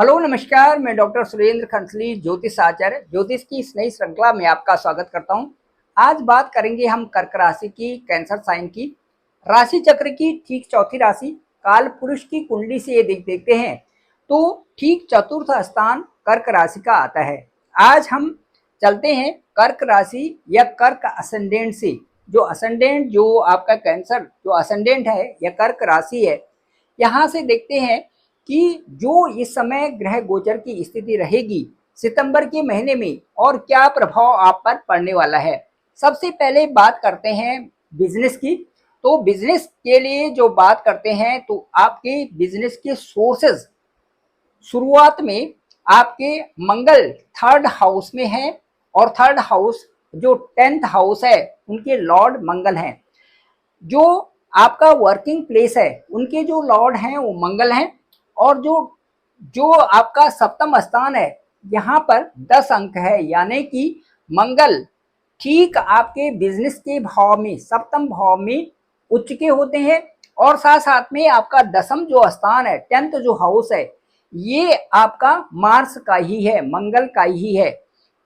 Hello नमस्कार, मैं doctor Surendra खंसली ज्योतिष आचार्य ज्योतिष की इस नई श्रृंखला में आपका स्वागत करता हूं। आज बात करेंगे हम कर्क राशि की, कैंसर साइन की, राशि चक्र की ठीक चौथी राशि काल पुरुष की कुंडली से ये देखते हैं तो ठीक चतुर्थ स्थान कर्क राशि का आता है। आज हम चलते हैं कर्क राशि या कर्क असेंडेंट से। जो असेंडेंट जो आपका कैंसर जो असेंडेंट है या कर्क राशि है, यहाँ से देखते हैं कि जो इस समय ग्रह गोचर की स्थिति रहेगी सितंबर के महीने में और क्या प्रभाव आप पर पड़ने वाला है। सबसे पहले बात करते हैं बिजनेस की। तो बिजनेस के लिए जो बात करते हैं तो आपके बिजनेस के सोर्सेज शुरुआत में आपके मंगल थर्ड हाउस में है और थर्ड हाउस जो 10th हाउस है उनके लॉर्ड मंगल हैं। जो आपका वर्किंग प्लेस है उनके जो लॉर्ड हैं वो मंगल हैं और जो जो आपका सप्तम स्थान है यहाँ पर 10 अंक है, यानी कि मंगल ठीक आपके बिजनेस के भाव में सप्तम भाव में उच्च के होते हैं और साथ साथ में आपका दसम जो स्थान है 10th जो हाउस है ये आपका मार्स का ही है, मंगल का ही है।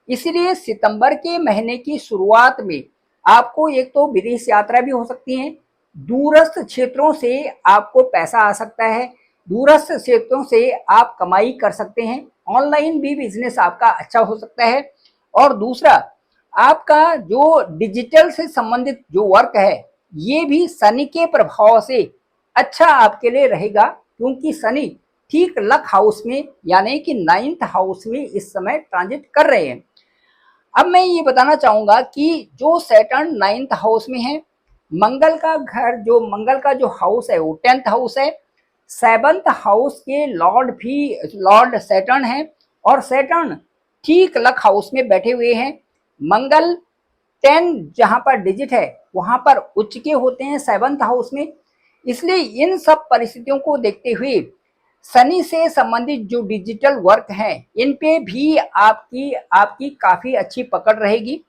इसलिए सितंबर के महीने की शुरुआत में आपको एक तो विदेश यात्रा भी हो सकती है, दूरस्थ क्षेत्रों से आपको पैसा आ सकता है, दूरस्थ क्षेत्रों से आप कमाई कर सकते हैं, ऑनलाइन भी बिजनेस आपका अच्छा हो सकता है। और दूसरा आपका जो डिजिटल से संबंधित जो वर्क है ये भी शनि के प्रभाव से अच्छा आपके लिए रहेगा, क्योंकि शनि ठीक लक हाउस में यानी कि 9th हाउस में इस समय ट्रांजिट कर रहे हैं। अब मैं ये बताना चाहूंगा कि जो सैटर्न 9th हाउस में है, मंगल का घर जो मंगल का जो हाउस है वो 10th हाउस है, 7th हाउस के लॉर्ड भी लॉर्ड सैटर्न है और सैटर्न ठीक लक हाउस में बैठे हुए हैं। मंगल 10 जहां पर डिजिट है वहां पर उच्च के होते हैं 7th हाउस में। इसलिए इन सब परिस्थितियों को देखते हुए शनि से संबंधित जो डिजिटल वर्क हैं इन पे भी आपकी आपकी काफी अच्छी पकड़ रहेगी।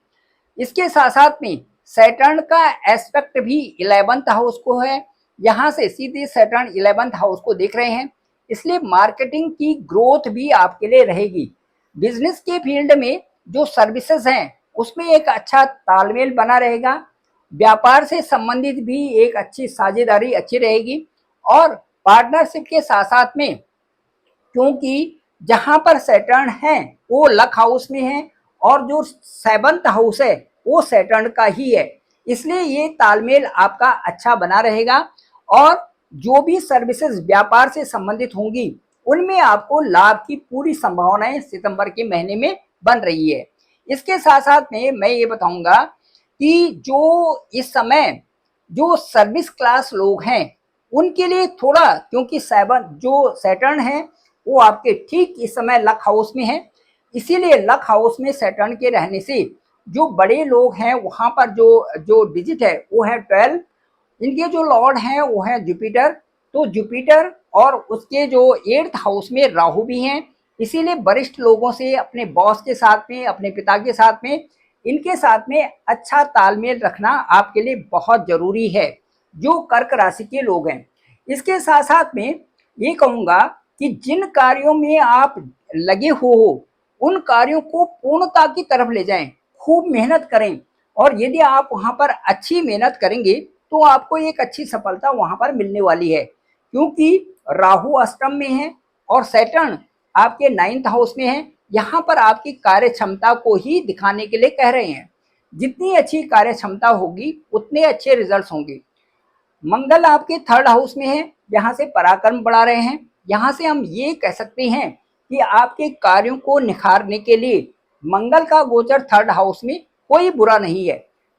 इसके साथ साथ में सैटर्न का एस्पेक्ट भी 11th हाउस को है, यहाँ से सीधे सैटर्न 11th हाउस को देख रहे हैं, इसलिए मार्केटिंग की ग्रोथ भी आपके लिए रहेगी। बिजनेस के फील्ड में जो सर्विसेज हैं उसमें एक अच्छा तालमेल बना रहेगा, व्यापार से संबंधित भी एक अच्छी साझेदारी अच्छी रहेगी। और पार्टनरशिप के साथ साथ में क्योंकि जहां पर सैटर्न है वो लक हाउस में है और जो 7th हाउस है वो सैटर्न का ही है, इसलिए ये तालमेल आपका अच्छा बना रहेगा और जो भी सर्विसेज व्यापार से संबंधित होंगी उनमें आपको लाभ की पूरी संभावनाएं सितंबर के महीने में बन रही है। इसके साथ साथ में मैं ये बताऊंगा कि जो इस समय जो सर्विस क्लास लोग हैं उनके लिए थोड़ा, क्योंकि 7 जो सैटर्न है वो आपके ठीक इस समय लक हाउस में है, इसीलिए लक हाउस में सैटर्न के रहने से जो बड़े लोग हैं वहां पर जो जो डिजिट है वो है 12, इनके जो लॉर्ड हैं वो है जुपिटर। तो जुपिटर और उसके जो 8th हाउस में राहु भी हैं, इसीलिए वरिष्ठ लोगों से अपने बॉस के साथ में अपने पिता के साथ में इनके साथ में अच्छा तालमेल रखना आपके लिए बहुत जरूरी है जो कर्क राशि के लोग हैं। इसके साथ साथ में ये कहूंगा कि जिन कार्यों में आप लगे हो उन कार्यों को पूर्णता की तरफ ले जाएं, खूब मेहनत करें और यदि आप वहां पर अच्छी मेहनत करेंगे तो आपको एक अच्छी सफलता वहां पर मिलने वाली है, क्योंकि राहु अष्टम में है और सैटर्न आपके 9th हाउस में है। यहाँ पर आपकी कार्य क्षमता को ही दिखाने के लिए कह रहे हैं, जितनी अच्छी कार्य क्षमता होगी उतने अच्छे रिजल्ट्स होंगे। मंगल आपके 3rd हाउस में है, यहाँ से पराक्रम बढ़ा रहे हैं, यहाँ से हम ये कह सकते हैं कि आपके कार्यों को निखारने के लिए मंगल का गोचर 3rd हाउस में कोई बुरा नहीं है,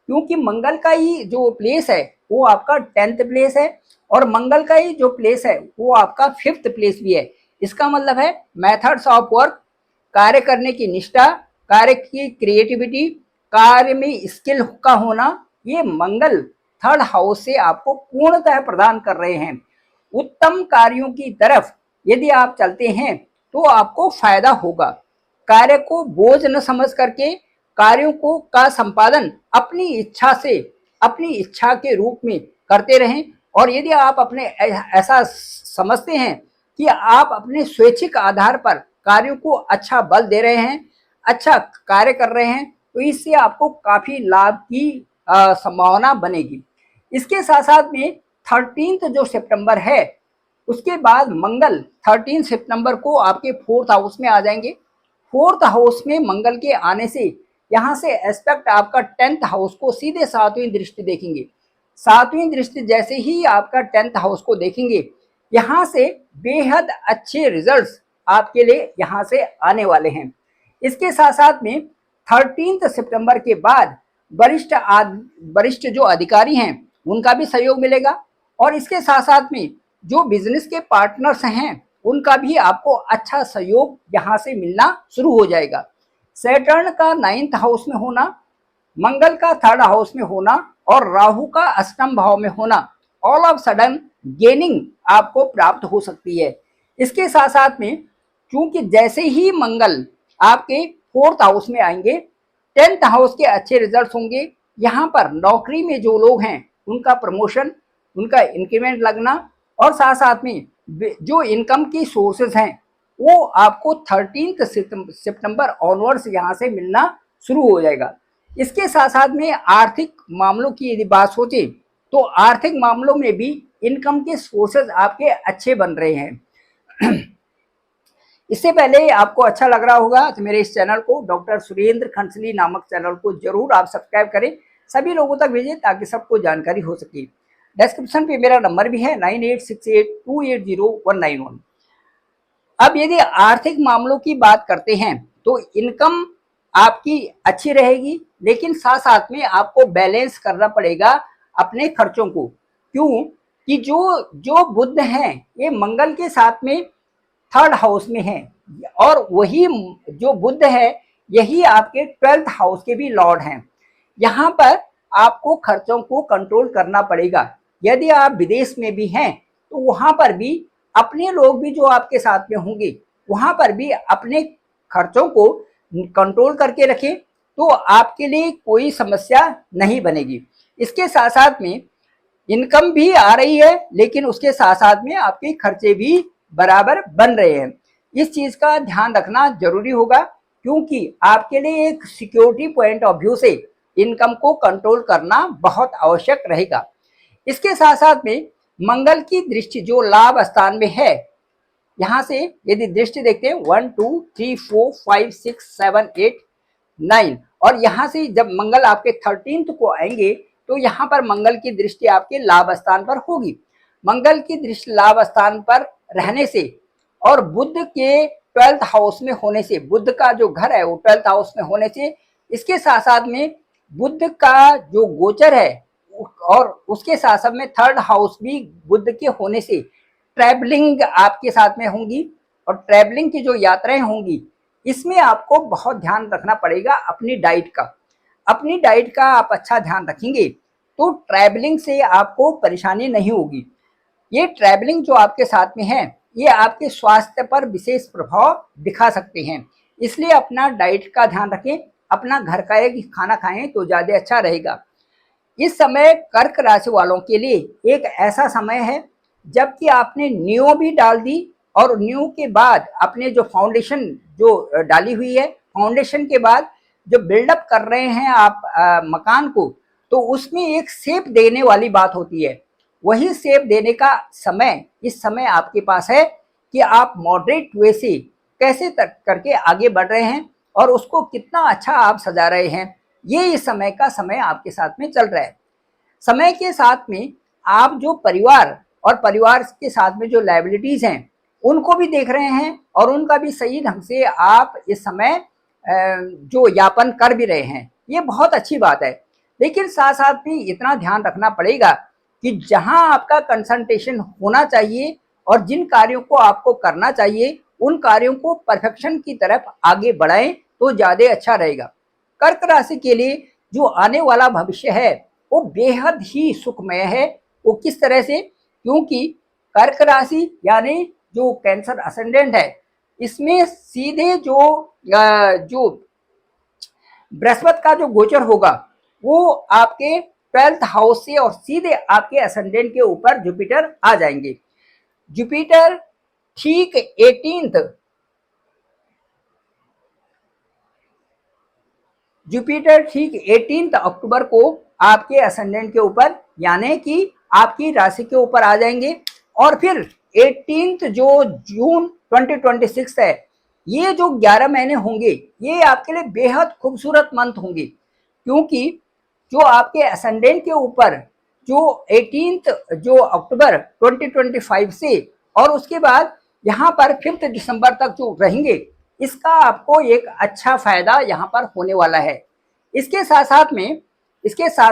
क्योंकि मंगल का ही जो प्लेस है वो आपका 10th प्लेस है और मंगल का ही जो प्लेस है वो आपका 5th प्लेस भी है। इसका मतलब है मेथड्स ऑफ वर्क, कार्य करने की निष्ठा, कार्य की क्रिएटिविटी, कार्य में स्किल का होना, ये मंगल 3rd हाउस से आपको पूर्णतः प्रदान कर रहे हैं। उत्तम कार्यों की तरफ यदि आप चलते हैं तो आपको फायदा होगा। कार्य को बोझ न समझ करके कार्यों को का संपादन अपनी इच्छा से अपनी इच्छा के रूप में करते रहें। और यदि आप अपने ऐसा समझते हैं कि आप अपने स्वैच्छिक आधार पर कार्यों को अच्छा बल दे रहे हैं, अच्छा कार्य कर रहे हैं, तो इससे आपको काफी लाभ की संभावना बनेगी। इसके साथ साथ में 13 जो सितंबर है, उसके बाद मंगल 13 सितंबर को आपके 4th हाउस में आ जाएंगे। 4th हाउस में मंगल के आने से यहाँ से एस्पेक्ट आपका 10th हाउस को सीधे 7वीं दृष्टि देखेंगे। 7वीं दृष्टि जैसे ही आपका 10th हाउस को देखेंगे, यहाँ से बेहद अच्छे रिजल्ट्स आपके लिए यहाँ से आने वाले हैं। इसके साथ साथ में 13 सितंबर के बाद वरिष्ठ जो अधिकारी हैं उनका भी सहयोग मिलेगा, और इसके साथ साथ में जो बिजनेस के पार्टनर्स हैं उनका भी आपको अच्छा सहयोग यहाँ से मिलना शुरू हो जाएगा। सैटर्न का 9th हाउस में होना, मंगल का 3rd हाउस में होना और राहु का अष्टम भाव में होना, ऑल ऑफ सडन गेनिंग आपको प्राप्त हो सकती है। इसके साथ साथ में क्योंकि जैसे ही मंगल आपके 4th हाउस में आएंगे, 10th हाउस के अच्छे रिजल्ट्स होंगे। यहाँ पर नौकरी में जो लोग हैं उनका प्रमोशन, उनका इंक्रीमेंट लगना, और साथ साथ में जो इनकम की सोर्सेज हैं वो आपको 13 सितंबर ऑनवर्ड्स यहाँ से मिलना शुरू हो जाएगा। इसके साथ साथ में आर्थिक मामलों की यदि बात सोचे तो आर्थिक मामलों में भी इनकम के सोर्सेज आपके अच्छे बन रहे हैं। इससे पहले आपको अच्छा लग रहा होगा तो मेरे इस चैनल को, डॉक्टर सुरेंद्र खंसली नामक चैनल को जरूर आप सब्सक्राइब करें, सभी लोगों तक भेजें ताकि सबको जानकारी हो सके। डिस्क्रिप्शन पे मेरा नंबर भी है 9868280191। अब यदि आर्थिक मामलों की बात करते हैं तो इनकम आपकी अच्छी रहेगी, लेकिन साथ साथ में आपको बैलेंस करना पड़ेगा अपने खर्चों को। क्यों कि जो बुध हैं ये मंगल के साथ में 3rd हाउस में है, और वही जो बुध है यही आपके 12th हाउस के भी लॉर्ड हैं। यहाँ पर आपको खर्चों को कंट्रोल करना पड़ेगा। यदि आप विदेश में भी हैं तो वहां पर भी अपने लोग भी जो आपके साथ में होंगे वहां पर भी अपने खर्चों को कंट्रोल करके रखें, तो आपके लिए कोई समस्या नहीं बनेगी। इसके साथ साथ में इनकम भी आ रही है, लेकिन उसके साथ साथ में आपके खर्चे भी बराबर बन रहे हैं। इस चीज का ध्यान रखना जरूरी होगा, क्योंकि आपके लिए एक सिक्योरिटी पॉइंट ऑफ व्यू से इनकम को कंट्रोल करना बहुत आवश्यक रहेगा। इसके साथ साथ में मंगल की दृष्टि जो लाभ स्थान में है, यहाँ से यदि दृष्टि देखते हैं 1 2 3 4 5 6 7 8 9, और यहाँ से जब मंगल आपके 13th को आएंगे तो यहाँ पर मंगल की दृष्टि आपके लाभ स्थान पर होगी। मंगल की दृष्टि लाभ स्थान पर रहने से और बुध के 12th हाउस में होने से, बुध का जो घर है वो 12th हाउस में होने से, इसके साथ साथ में बुध का जो गोचर है और उसके साथ साथ में 3rd हाउस भी बुध के होने से ट्रैवलिंग आपके साथ में होंगी, और ट्रैवलिंग की जो यात्राएं होंगी इसमें आपको बहुत ध्यान रखना पड़ेगा अपनी डाइट का। अपनी डाइट का आप अच्छा ध्यान रखेंगे तो ट्रैवलिंग से आपको परेशानी नहीं होगी। ये ट्रैवलिंग जो आपके साथ में है ये आपके स्वास्थ्य पर विशेष प्रभाव दिखा सकते हैं, इसलिए अपना डाइट का ध्यान रखें, अपना घर का एक खाना खाएं तो ज़्यादा अच्छा रहेगा। इस समय कर्क राशि वालों के लिए एक ऐसा समय है जबकि आपने नींव भी डाल दी, और नींव के बाद अपने जो फाउंडेशन जो डाली हुई है, फाउंडेशन के बाद जो बिल्डअप कर रहे हैं आप मकान को, तो उसमें एक शेप देने वाली बात होती है। वही शेप देने का समय इस समय आपके पास है कि आप मॉडरेट वे से कैसे तक करके आगे बढ़ रहे हैं और उसको कितना अच्छा आप सजा रहे हैं। ये इस समय का समय आपके साथ में चल रहा है। समय के साथ में आप जो परिवार और परिवार के साथ में जो लायबिलिटीज हैं उनको भी देख रहे हैं, और उनका भी सही ढंग से आप इस समय जो यापन कर भी रहे हैं, ये बहुत अच्छी बात है। लेकिन साथ साथ में इतना ध्यान रखना पड़ेगा कि जहां आपका कंसंट्रेशन होना चाहिए और जिन कार्यों को आपको करना चाहिए उन कार्यों को परफेक्शन की तरफ आगे बढ़ाएं तो ज़्यादा अच्छा रहेगा। कर्क राशि के लिए जो आने वाला भविष्य है वो बेहद ही सुखमय है। वो किस तरह से? क्योंकि कर्क राशि यानी जो कैंसर असेंडेंट है, इसमें सीधे जो बृहस्पति का जो गोचर होगा वो आपके 12th हाउस से और सीधे आपके असेंडेंट के ऊपर जुपिटर आ जाएंगे। जुपिटर ठीक 18th जुपिटर ठीक 18 अक्टूबर को आपके असेंडेंट के ऊपर यानी कि आपकी राशि के ऊपर आ जाएंगे। और फिर 18 जो जून 2026 है, ये जो 11 महीने होंगे ये आपके लिए बेहद खूबसूरत मंथ होंगे, क्योंकि जो आपके असेंडेंट के ऊपर जो 18 जो अक्टूबर 2025 से और उसके बाद यहाँ पर 5 दिसंबर तक जो रहेंगे, इसका आपको एक अच्छा फायदा यहाँ पर होने वाला है। इसके साथ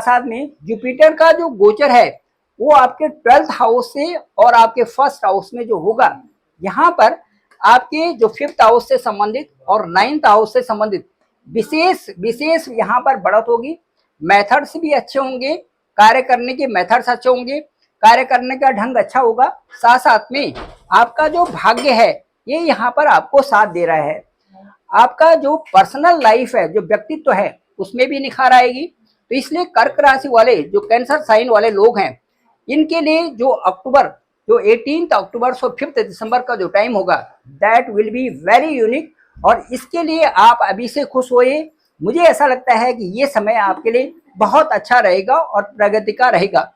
साथ में जुपिटर का जो गोचर है वो आपके 12th हाउस से और आपके फर्स्ट हाउस में जो होगा, यहाँ पर आपके जो 5th हाउस से संबंधित और 9th हाउस से संबंधित विशेष यहाँ पर बढ़त होगी। मेथड्स भी अच्छे होंगे, कार्य करने के मेथड्स अच्छे होंगे, कार्य करने का ढंग अच्छा होगा। साथ साथ में आपका जो भाग्य है ये यहाँ पर आपको साथ दे रहा है। आपका जो पर्सनल लाइफ है, जो व्यक्तित्व है, उसमें भी निखार आएगी। तो इसलिए कर्क राशि वाले जो कैंसर साइन वाले लोग हैं, इनके लिए जो 18 अक्टूबर से 5 दिसंबर का जो टाइम होगा, that will be very unique. और इसके लिए आप अभी से खुश होइए। मुझे ऐसा लगता है कि ये समय आपके लिए बहुत अच्छा रहेगा और प्रगति का रहेगा।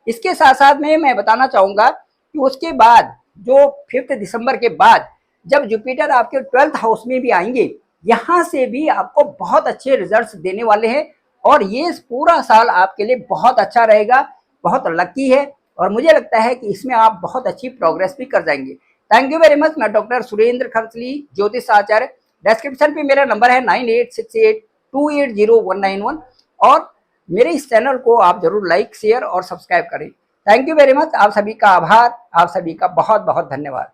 इसके साथ साथ में मैं बताना चाहूँगा कि उसके बाद जो 5 दिसंबर के बाद जब जुपिटर आपके 12th हाउस में भी आएंगे, यहाँ से भी आपको बहुत अच्छे रिजल्ट्स देने वाले हैं। और ये पूरा साल आपके लिए बहुत अच्छा रहेगा, बहुत लकी है। और मुझे लगता है कि इसमें आप बहुत अच्छी प्रोग्रेस भी कर जाएंगे। Thank you very much. मैं डॉक्टर सुरेंद्र खंसली, ज्योतिष आचार्य। डिस्क्रिप्शन पे मेरा नंबर है 9868280191 और मेरे इस चैनल को आप जरूर लाइक, शेयर और सब्सक्राइब करें। Thank you very much. आप सभी का आभार, आप सभी का बहुत बहुत धन्यवाद।